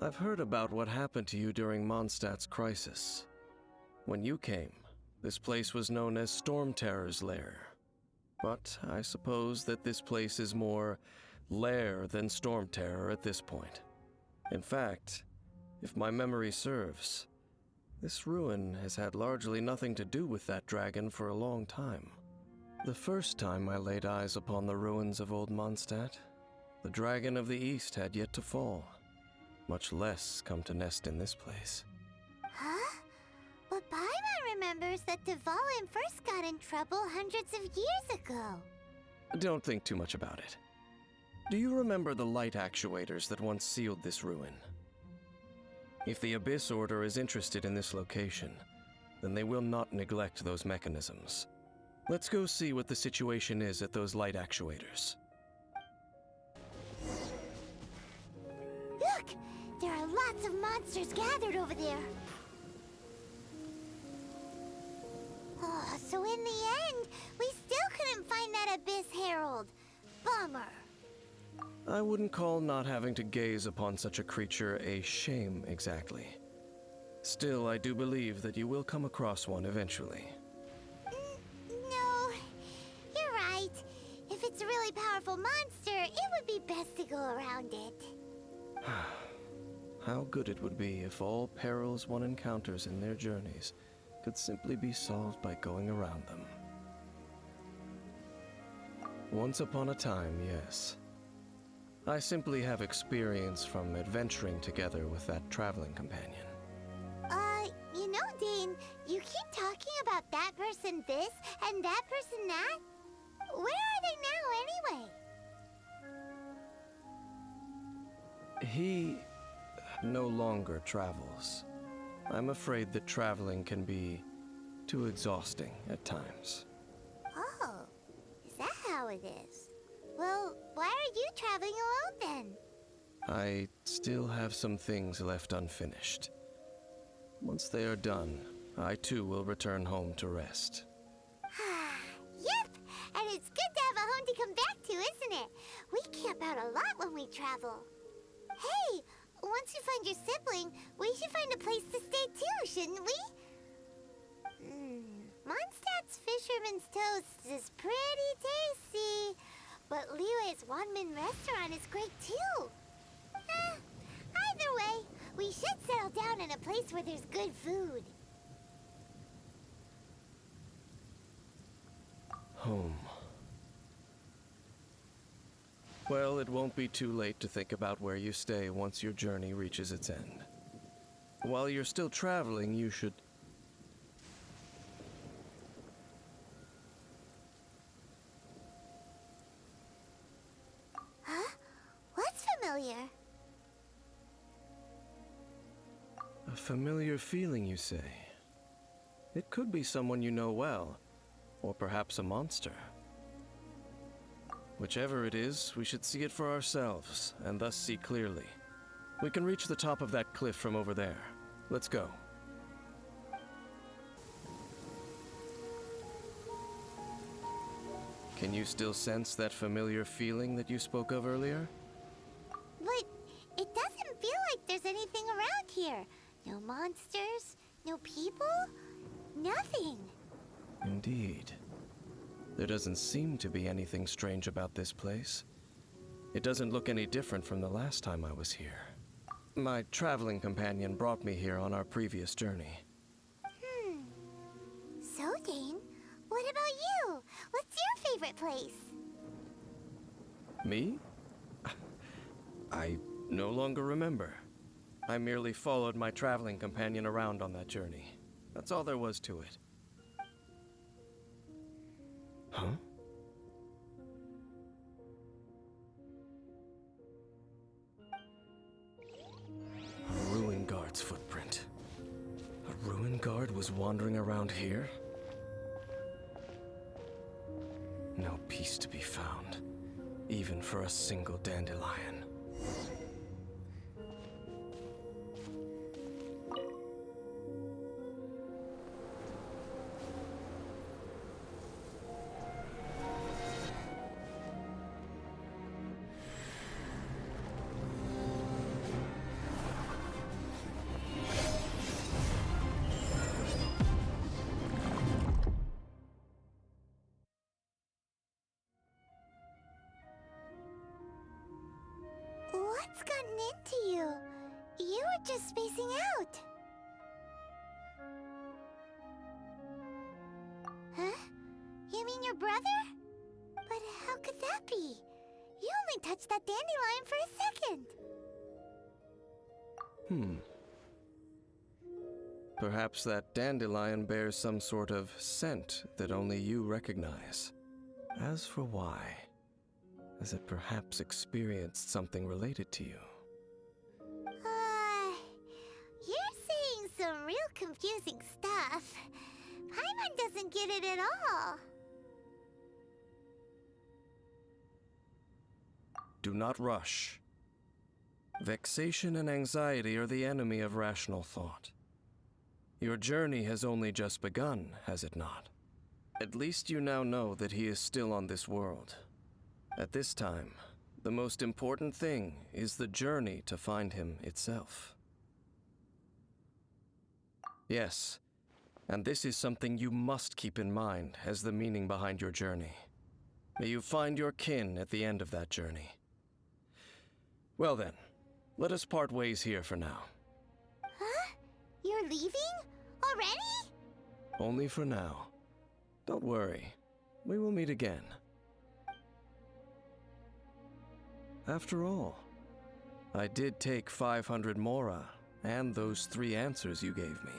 I've heard about what happened to you during Mondstadt's crisis. When you came, this place was known as Storm Terror's Lair. But I suppose that this place is more lair than Storm Terror at this point. In fact, if my memory serves, this ruin has had largely nothing to do with that dragon for a long time. The first time I laid eyes upon the ruins of old Mondstadt, the dragon of the East had yet to fall, much less come to nest in this place. Huh? But Paimon remembers that Dvalin first got in trouble hundreds of years ago. Don't think too much about it. Do you remember the light actuators that once sealed this ruin? If the Abyss Order is interested in this location, then they will not neglect those mechanisms. Let's go see what the situation is at those light actuators. Look! There are lots of monsters gathered over there. Oh, so in the end, we still couldn't find that Abyss Herald. Bummer. I wouldn't call not having to gaze upon such a creature a shame exactly. Still, I do believe that you will come across one eventually. No, you're right. If it's a really powerful monster, it would be best to go around it. How good it would be if all perils one encounters in their journeys could simply be solved by going around them. Once upon a time, yes. I simply have experience from adventuring together with that traveling companion. You know, Dane, you keep talking about that person this and that person that. Where are they now, anyway? He no longer travels. I'm afraid that traveling can be too exhausting at times. Oh, is that how it is? Well, why are you traveling alone then? I still have some things left unfinished. Once they are done, I too will return home to rest. Yep, and it's good to have a home to come back to, isn't it? We camp out a lot when we travel. Hey, once you find your sibling, we should find a place to stay too, shouldn't we? Mondstadt's Fisherman's Toast is pretty tasty, but Liu's Wanmin restaurant is great too. Either way, we should settle down in a place where there's good food. Home. Well, it won't be too late to think about where you stay once your journey reaches its end. While you're still traveling, you should... Huh? What's familiar? A familiar feeling, you say? It could be someone you know well, or perhaps a monster. Whichever it is, we should see it for ourselves, and thus see clearly. We can reach the top of that cliff from over there. Let's go. Can you still sense that familiar feeling that you spoke of earlier? But it doesn't feel like there's anything around here. No monsters, no people, nothing. Indeed. There doesn't seem to be anything strange about this place. It doesn't look any different from the last time I was here. My traveling companion brought me here on our previous journey. So, Dane, what about you? What's your favorite place? Me? I no longer remember. I merely followed my traveling companion around on that journey. That's all there was to it. Huh? A ruin guard's footprint. A ruin guard was wandering around here? No peace to be found, even for a single dandelion. What's gotten into you? You were just spacing out. Huh? You mean your brother? But how could that be? You only touched that dandelion for a second. Perhaps that dandelion bears some sort of scent that only you recognize. As for why, has it perhaps experienced something related to you? You're saying some real confusing stuff. Paimon doesn't get it at all. Do not rush. Vexation and anxiety are the enemy of rational thought. Your journey has only just begun, has it not? At least you now know that he is still on this world. At this time, the most important thing is the journey to find him itself. Yes, and this is something you must keep in mind as the meaning behind your journey. May you find your kin at the end of that journey. Well then, let us part ways here for now. Huh? You're leaving? Already? Only for now. Don't worry, we will meet again. After all, I did take 500 mora and those 3 answers you gave me.